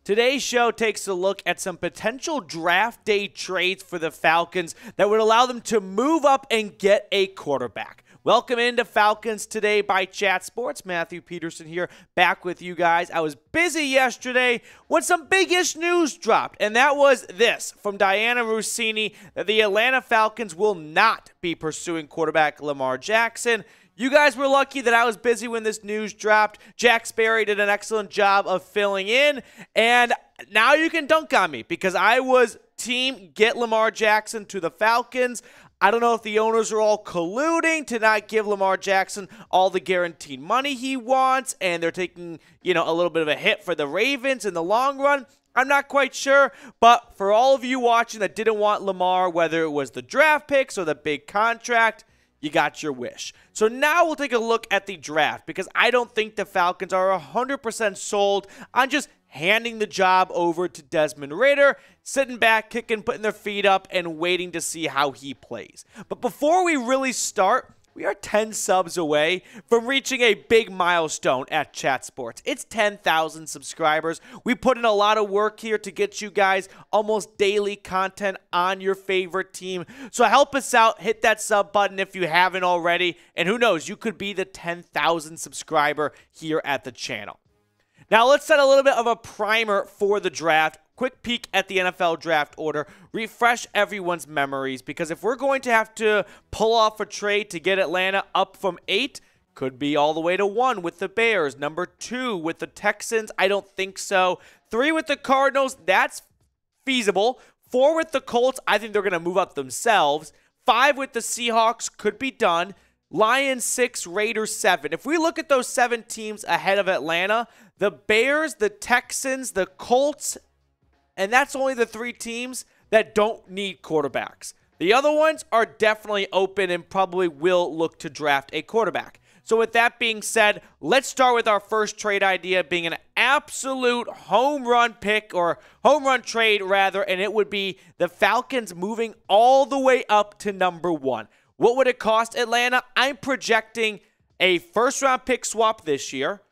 Today's show takes a look at some potential draft day trades for the Falcons that would allow them to move up and get a quarterback. Welcome into Falcons Today by Chat Sports. Matthew Peterson here, back with you guys. I was busy yesterday when some big-ish news dropped, and that was this from Diana Rossini, that the Atlanta Falcons will not be pursuing quarterback Lamar Jackson. You guys were lucky that I was busy when this news dropped. Jack Sperry did an excellent job of filling in, and now you can dunk on me because I was team get Lamar Jackson to the Falcons. I don't know if the owners are all colluding to not give Lamar Jackson all the guaranteed money he wants, and they're taking, a little bit of a hit for the Ravens in the long run. I'm not quite sure, but for all of you watching that didn't want Lamar, whether it was the draft picks or the big contract, you got your wish. So now we'll take a look at the draft because I don't think the Falcons are 100% sold on just handing the job over to Desmond Ridder, sitting back, kicking, putting their feet up, and waiting to see how he plays. But before we really start, we are 10 subs away from reaching a big milestone at Chat Sports. It's 10,000 subscribers. We put in a lot of work here to get you guys almost daily content on your favorite team. So help us out. Hit that sub button if you haven't already. And who knows, you could be the 10,000 subscriber here at the channel. Now let's set a little bit of a primer for the draft. Quick peek at the NFL draft order. Refresh everyone's memories because if we're going to have to pull off a trade to get Atlanta up from 8, could be all the way to 1 with the Bears. Number 2 with the Texans, I don't think so. 3 with the Cardinals, that's feasible. 4 with the Colts, I think they're going to move up themselves. 5 with the Seahawks, could be done. Lions 6, Raiders 7. If we look at those 7 teams ahead of Atlanta, the Bears, the Texans, the Colts, and that's only the 3 teams that don't need quarterbacks. The other ones are definitely open and probably will look to draft a quarterback. So with that being said, let's start with our first trade idea being an absolute home run pick, or home run trade rather, and it would be the Falcons moving all the way up to number 1. What would it cost Atlanta? I'm projecting a first-round pick swap this year,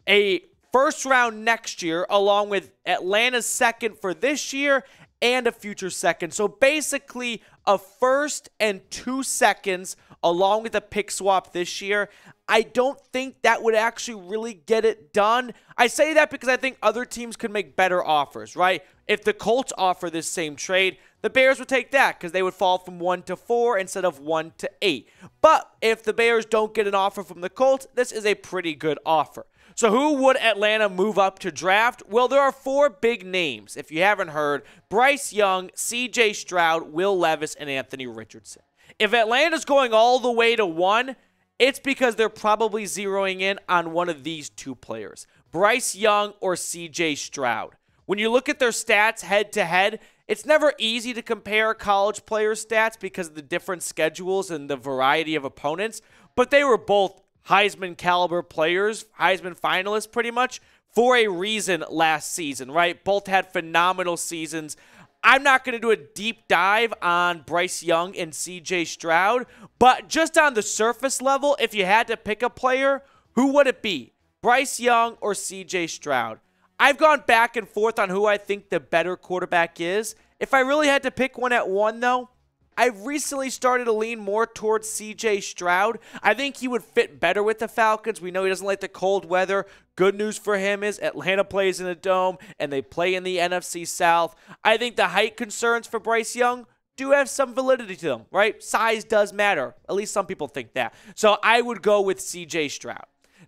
a first round next year, along with Atlanta's second for this year and a future second. So basically a first and 2 seconds along with a pick swap this year. I don't think that would actually really get it done. I say that because I think other teams could make better offers, right? If the Colts offer this same trade, the Bears would take that because they would fall from 1 to 4 instead of 1 to 8. But if the Bears don't get an offer from the Colts, this is a pretty good offer. So who would Atlanta move up to draft? Well, there are 4 big names, if you haven't heard: Bryce Young, C.J. Stroud, Will Levis, and Anthony Richardson. If Atlanta's going all the way to 1, it's because they're probably zeroing in on one of these 2 players, Bryce Young or C.J. Stroud. When you look at their stats head-to-head, it's never easy to compare college players' stats because of the different schedules and the variety of opponents, but they were both Heisman caliber players, Heisman finalists pretty much, for a reason last season, right? Both had phenomenal seasons. I'm not going to do a deep dive on Bryce Young and C.J. Stroud, but just on the surface level, if you had to pick a player, who would it be? Bryce Young or C.J. Stroud? I've gone back and forth on who I think the better quarterback is. If I really had to pick one at 1, though, I've recently started to lean more towards C.J. Stroud. I think he would fit better with the Falcons. We know he doesn't like the cold weather. Good news for him is Atlanta plays in a dome, and they play in the NFC South. I think the height concerns for Bryce Young do have some validity to them, right? Size does matter. At least some people think that. So I would go with C.J. Stroud.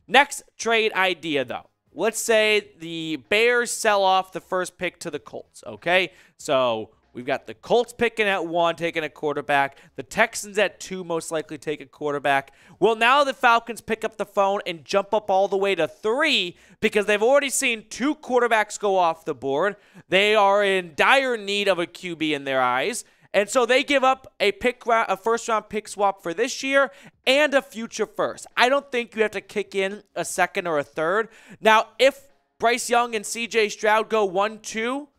Next trade idea, though. Let's say the Bears sell off the first pick to the Colts, okay? So we've got the Colts picking at 1, taking a quarterback. The Texans at 2, most likely take a quarterback. Well, now the Falcons pick up the phone and jump up all the way to 3 because they've already seen 2 quarterbacks go off the board. They are in dire need of a QB in their eyes. And so they give up a first-round pick swap for this year and a future first. I don't think you have to kick in a second or a third. Now, if Bryce Young and C.J. Stroud go 1-2,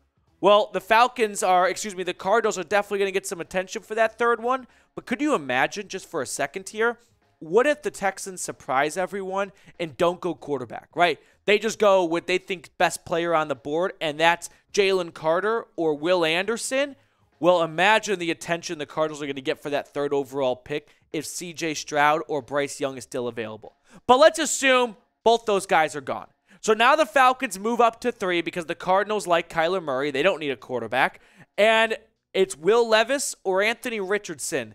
well, the Cardinals are definitely going to get some attention for that third one. But could you imagine, just for a second here, what if the Texans surprise everyone and don't go quarterback, right? They just go what they think best player on the board, and that's Jalen Carter or Will Anderson. Well, imagine the attention the Cardinals are going to get for that third overall pick if C.J. Stroud or Bryce Young is still available. But let's assume both those guys are gone. So now the Falcons move up to 3 because the Cardinals like Kyler Murray. They don't need a quarterback. And it's Will Levis or Anthony Richardson.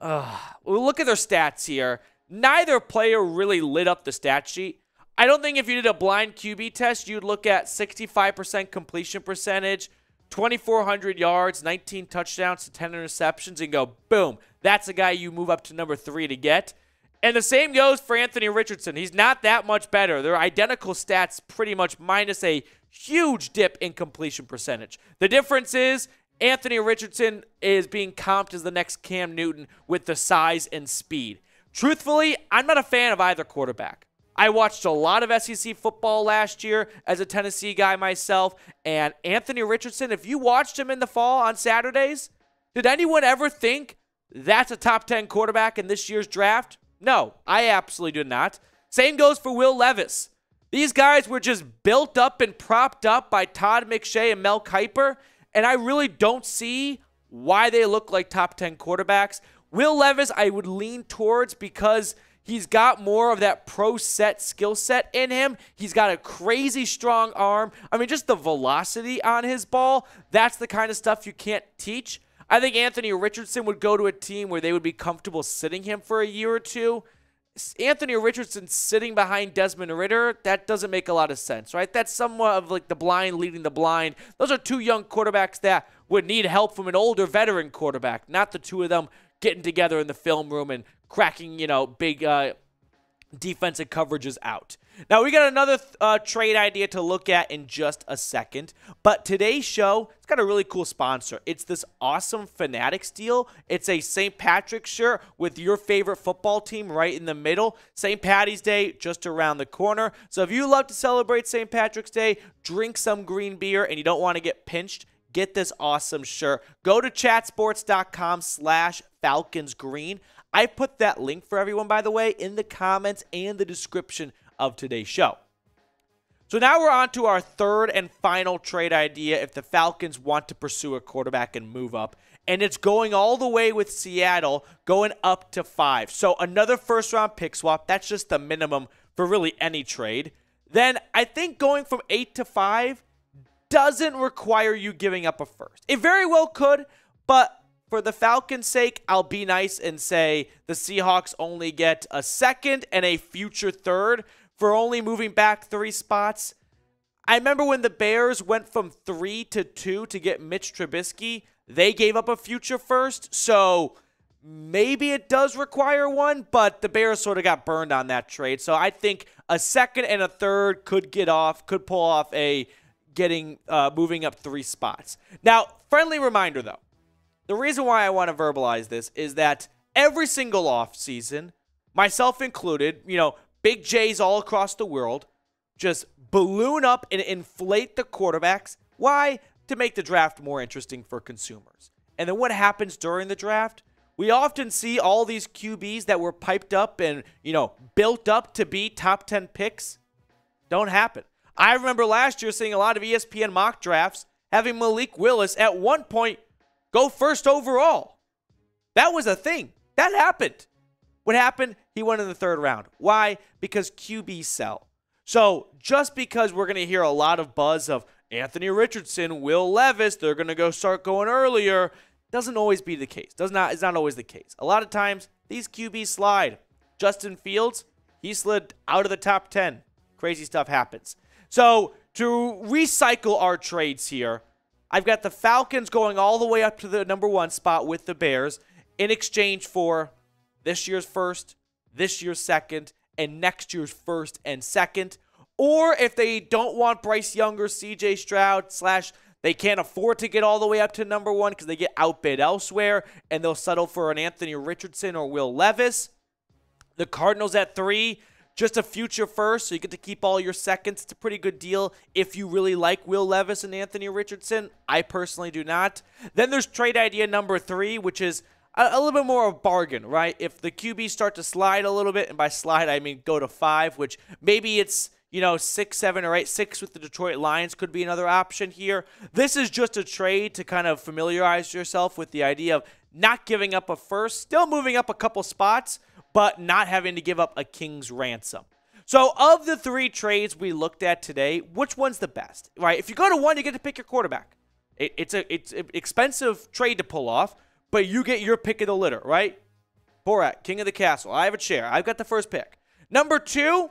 Look at their stats here. Neither player really lit up the stat sheet. I don't think if you did a blind QB test, you'd look at 65% completion percentage, 2,400 yards, 19 touchdowns to 10 interceptions, and go, boom, that's a guy you move up to number 3 to get. And the same goes for Anthony Richardson. He's not that much better. They're identical stats pretty much minus a huge dip in completion percentage. The difference is Anthony Richardson is being comped as the next Cam Newton with the size and speed. Truthfully, I'm not a fan of either quarterback. I watched a lot of SEC football last year as a Tennessee guy myself, and Anthony Richardson, if you watched him in the fall on Saturdays, did anyone ever think that's a top 10 quarterback in this year's draft? No, I absolutely do not. Same goes for Will Levis. These guys were just built up and propped up by Todd McShay and Mel Kiper, and I really don't see why they look like top 10 quarterbacks. Will Levis, I would lean towards because he's got more of that pro set skill set in him. He's got a crazy strong arm. I mean, just the velocity on his ball, that's the kind of stuff you can't teach. I think Anthony Richardson would go to a team where they would be comfortable sitting him for a year or two. Anthony Richardson sitting behind Desmond Ridder, that doesn't make a lot of sense, right? That's somewhat of like the blind leading the blind. Those are two young quarterbacks that would need help from an older veteran quarterback, not the two of them getting together in the film room and cracking, big defensive coverages out. Now, we got another trade idea to look at in just a second, but today's show, it's got a really cool sponsor. It's this awesome Fanatics deal. It's a St. Patrick's shirt with your favorite football team right in the middle. St. Patty's Day just around the corner. So if you love to celebrate St. Patrick's Day, drink some green beer, and you don't want to get pinched, get this awesome shirt. Go to chatsports.com/FalconsGreen. I put that link for everyone, by the way, in the comments and the description of today's show. So now we're on to our third and final trade idea if the Falcons want to pursue a quarterback and move up. And it's going all the way with Seattle, going up to 5. So another first-round pick swap. That's just the minimum for really any trade. Then I think going from 8 to 5 doesn't require you giving up a first. It very well could, but for the Falcons' sake, I'll be nice and say the Seahawks only get a second and a future third for only moving back 3 spots. I remember when the Bears went from 3 to 2 to get Mitch Trubisky, they gave up a future first, so maybe it does require one, but the Bears sort of got burned on that trade. So I think a second and a third could pull off moving up 3 spots. Now, friendly reminder though, the reason why I want to verbalize this is that every single offseason, myself included, big J's all across the world, just balloon up and inflate the quarterbacks. Why? To make the draft more interesting for consumers. And then what happens during the draft? We often see all these QBs that were piped up and, built up to be top 10 picks. Don't happen. I remember last year seeing a lot of ESPN mock drafts having Malik Willis at one point go first overall. That was a thing. That happened. What happened? He went in the 3rd round. Why? Because QBs sell. So just because we're going to hear a lot of buzz of Anthony Richardson, Will Levis, they're going to start going earlier, doesn't always be the case. It's not always the case. A lot of times, these QBs slide. Justin Fields, he slid out of the top 10. Crazy stuff happens. So to recycle our trades here, I've got the Falcons going all the way up to the number 1 spot with the Bears in exchange for this year's first, this year's second, and next year's first and second. Or if they don't want Bryce Young or C.J. Stroud / they can't afford to get all the way up to number 1 because they get outbid elsewhere, and they'll settle for an Anthony Richardson or Will Levis. The Cardinals at 3, just a future first, so you get to keep all your seconds. It's a pretty good deal if you really like Will Levis and Anthony Richardson. I personally do not. Then there's trade idea number 3, which is a little bit more of a bargain, right? If the QBs start to slide a little bit, and by slide I mean go to 5, which maybe it's 6, 7, or 8. 6 with the Detroit Lions could be another option here. This is just a trade to kind of familiarize yourself with the idea of not giving up a first, still moving up a couple spots, but not having to give up a king's ransom. So of the 3 trades we looked at today, which one's the best, right? If you go to 1, you get to pick your quarterback. It's an expensive trade to pull off, but you get your pick of the litter, right? Borat, king of the castle. I have a chair. I've got the first pick. Number 2,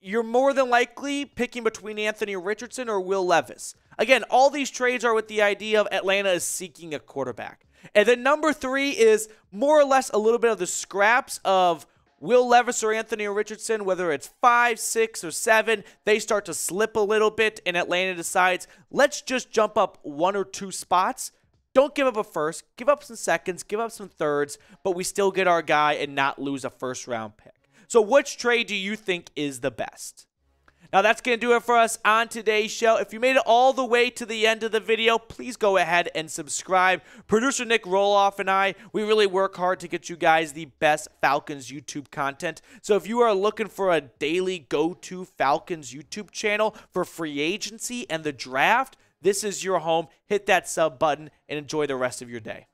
you're more than likely picking between Anthony Richardson or Will Levis. Again, all these trades are with the idea of Atlanta is seeking a quarterback. And then number 3 is more or less a little bit of the scraps of Will Levis or Anthony Richardson, whether it's 5, 6, or 7, they start to slip a little bit, and Atlanta decides, let's just jump up 1 or 2 spots. Don't give up a first, give up some seconds, give up some thirds, but we still get our guy and not lose a first-round pick. So which trade do you think is the best? Now that's going to do it for us on today's show. If you made it all the way to the end of the video, please go ahead and subscribe. Producer Nick Roloff and I, we really work hard to get you guys the best Falcons YouTube content. So if you are looking for a daily go-to Falcons YouTube channel for free agency and the draft, this is your home. Hit that sub button and enjoy the rest of your day.